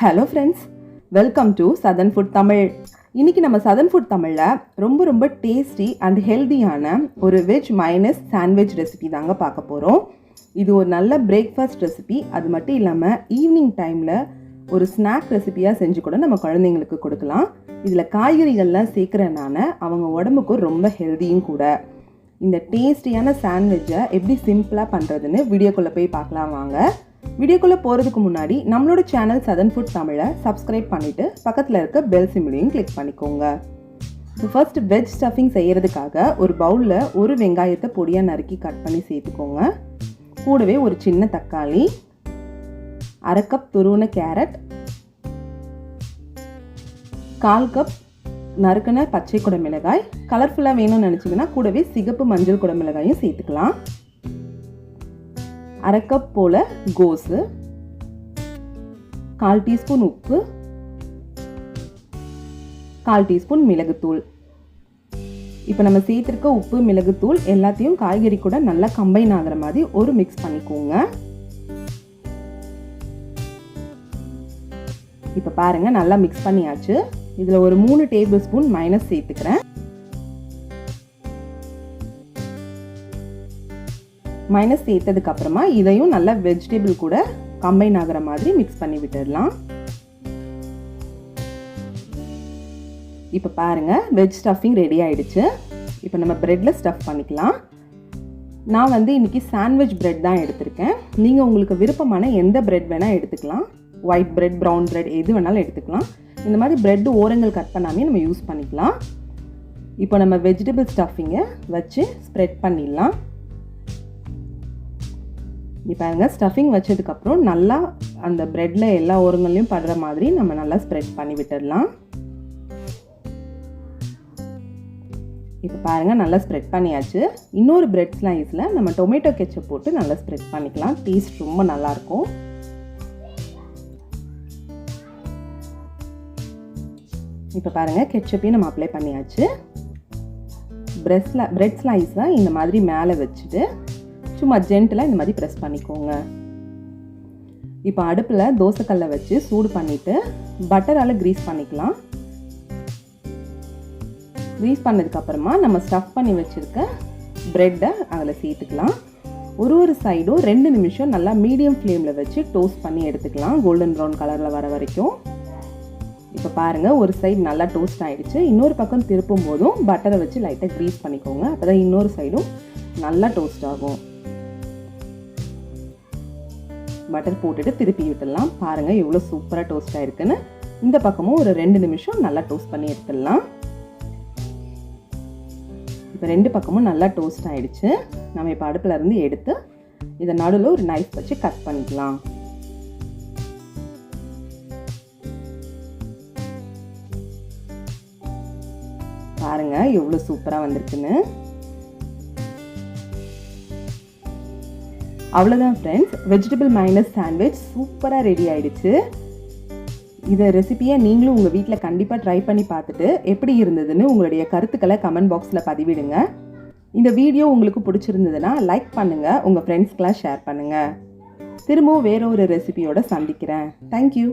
Hello friends, welcome to Southern Food Tamil. இன்னைக்கு நம்ம Southern Food Tamilல ரொம்ப டேஸ்டி and ஹெல்தியான ஒரு வெஜ் மைனஸ் சாண்ட்விச் ரெசிபி தாங்க பார்க்க போறோம். இது ஒரு நல்ல பிரேக்ஃபாஸ்ட் ரெசிபி. அது மட்டும் இல்லாம ஈவினிங் டைம்ல ஒரு ஸ்நாக் ரெசிபியா செஞ்சு கூட நம்ம குழந்தைங்களுக்கு கொடுக்கலாம். இதுல காய்கறிகள்லாம் சேர்க்கறனால அவங்க உடம்புக்கு ரொம்ப ஹெல்தியும் கூட. இந்த டேஸ்டியான சாண்ட்விச்சை எப்படி சிம்பிளா பண்றதுன்னு வீடியோக்குள்ள போய் பார்க்கலாம் வாங்க. வீடியோக்குள்ள போறதுக்கு முன்னாடி நம்மளோட சேனல் Southern Food Tamilல சப்ஸ்கிரைப் பண்ணிட்டு பக்கத்துல இருக்க பெல் சிம்பிளையும் கிளிக் பண்ணிக்கோங்க. ஃபர்ஸ்ட் வெஜ் ஸ்டஃபிங் செய்யறதுக்காக ஒரு பவுல்ல ஒரு வெங்காயத்தை பொடியா நறுக்கி கட் பண்ணி சேர்த்துக்கோங்க. கூடவே ஒரு சின்ன தக்காளி, அரை கப் துருவன கேரட், 1/4 கப் நறுக்கின பச்சை குடமிளகாய், கலர்ஃபுல்லா வேணும்னு நினைச்சீங்கன்னா கூடவே சிகப்பு மஞ்சள் குடமிளகாயும் சேர்த்துக்கலாம். அரை கப் போல கோஸு, 1/4 டீஸ்பூன் உப்பு, 1/4 டீஸ்பூன் மிளகுத்தூள். இப்போ நம்ம சேர்த்திருக்க உப்பு மிளகுத்தூள் எல்லாத்தையும் காய்கறி கூட நல்லா கம்பைன் ஆகிற மாதிரி ஒரு மிக்ஸ் பண்ணிக்கோங்க. இப்போ பாருங்க நல்லா மிக்ஸ் பண்ணியாச்சு. இதுல ஒரு 3 டேபிள் ஸ்பூன் மைனஸ் சேர்த்துக்கிறேன். மைனஸ் சேர்த்ததுக்கு அப்புறமா இதையும் நல்லா வெஜிடபிள் கூட கம்பைன் ஆகிற மாதிரி மிக்ஸ் பண்ணி விட்டுடலாம். இப்போ பாருங்க வெஜ் ஸ்டஃபிங் ரெடி ஆயிடுச்சு. இப்போ நம்ம பிரெட்ல ஸ்டஃப் பண்ணிக்கலாம். நான் இன்னைக்கு சாண்ட்விச் பிரெட் தான் எடுத்திருக்கேன். நீங்க உங்களுக்கு விருப்பமான எந்த பிரெட் வேணா எடுத்துக்கலாம். ஒயிட் பிரெட், ப்ரௌன் பிரெட் எது வேணாலும் எடுத்துக்கலாம். இந்த மாதிரி பிரெட் ஓரங்கள் கட் பண்ணாமே நம்ம யூஸ் பண்ணிக்கலாம். இப்போ நம்ம வெஜிடபிள் ஸ்டஃபிங்கை வச்சு ஸ்ப்ரெட் பண்ணிடலாம். இப்போ பாருங்க ஸ்டஃபிங் வச்சதுக்கப்புறம் நல்லா அந்த பிரெட்ல எல்லா ஓரங்களையும் படுற மாதிரி நம்ம நல்லா ஸ்ப்ரெட் பண்ணி விட்டுடலாம். இப்போ பாருங்க நல்லா ஸ்ப்ரெட் பண்ணியாச்சு. இன்னொரு பிரெட் ஸ்லைஸ்ல நம்ம டொமேட்டோ கெச்சப் போட்டு நல்லா ஸ்ப்ரெட் பண்ணிக்கலாம். டேஸ்ட் ரொம்ப நல்லா இருக்கும். இப்போ பாருங்க கெச்சப்பையும் நம்ம அப்ளை பண்ணியாச்சு. பிரெட் ஸ்லைஸை இந்த மாதிரி மேலே வச்சுட்டு சும்மா ஜென்டலாக இந்த மாதிரி ப்ரெஸ் பண்ணிக்கோங்க. இப்போ அடுப்பில் தோசைக்கல்லை வச்சு சூடு பண்ணிவிட்டு பட்டரால் க்ரீஸ் பண்ணிக்கலாம். க்ரீஸ் பண்ணதுக்கப்புறமா நம்ம ஸ்டஃப் பண்ணி வச்சுருக்க ப்ரெட்டை அதில் சேர்த்துக்கலாம். ஒரு சைடும் 2 நிமிஷம் நல்லா மீடியம் ஃப்ளேமில் வச்சு டோஸ்ட் பண்ணி எடுத்துக்கலாம், கோல்டன் ப்ரௌன் கலரில் வர வரைக்கும். இப்போ பாருங்கள் ஒரு சைடு நல்லா டோஸ்ட் ஆகிடுச்சு. இன்னொரு பக்கம் திருப்பும் போதும் பட்டரை வச்சு லைட்டாக க்ரீஸ் பண்ணிக்கோங்க. அப்போ தான் இன்னொரு சைடும் நல்லா டோஸ்ட் ஆகும். பட்டர் போட்டுட்டு திருப்பி விட்டுடலாம். பாருங்கள் எவ்வளோ சூப்பராக டோஸ்ட் ஆகிருக்குன்னு. இந்த பக்கமும் ஒரு 2 நிமிஷம் நல்லா டோஸ்ட் பண்ணி எடுத்துடலாம். இப்போ 2 பக்கமும் நல்லா டோஸ்ட் ஆகிடுச்சு. நம்ம இப்போ அடுப்பில் இருந்து எடுத்து இதை நடுவில் ஒரு நைஃப் வச்சு கட் பண்ணிக்கலாம். பாருங்க எவ்வளோ சூப்பராக வந்திருக்குன்னு. அவ்வளோதான் ஃப்ரெண்ட்ஸ், வெஜிடபிள் மைனஸ் சாண்ட்விச் சூப்பராக ரெடி ஆயிடுச்சு. இதை ரெசிபியை நீங்களும் உங்கள் வீட்டில் கண்டிப்பாக ட்ரை பண்ணி பார்த்துட்டு எப்படி இருந்ததுன்னு உங்களுடைய கருத்துக்களை கமெண்ட் பாக்ஸில் பதிவிடுங்க. இந்த வீடியோ உங்களுக்கு பிடிச்சிருந்ததுன்னா லைக் பண்ணுங்கள், உங்கள் ஃப்ரெண்ட்ஸ்க்கெலாம் ஷேர் பண்ணுங்கள். திரும்பவும் வேற ஒரு ரெசிபியோட சந்திக்கிறேன். தேங்க்யூ.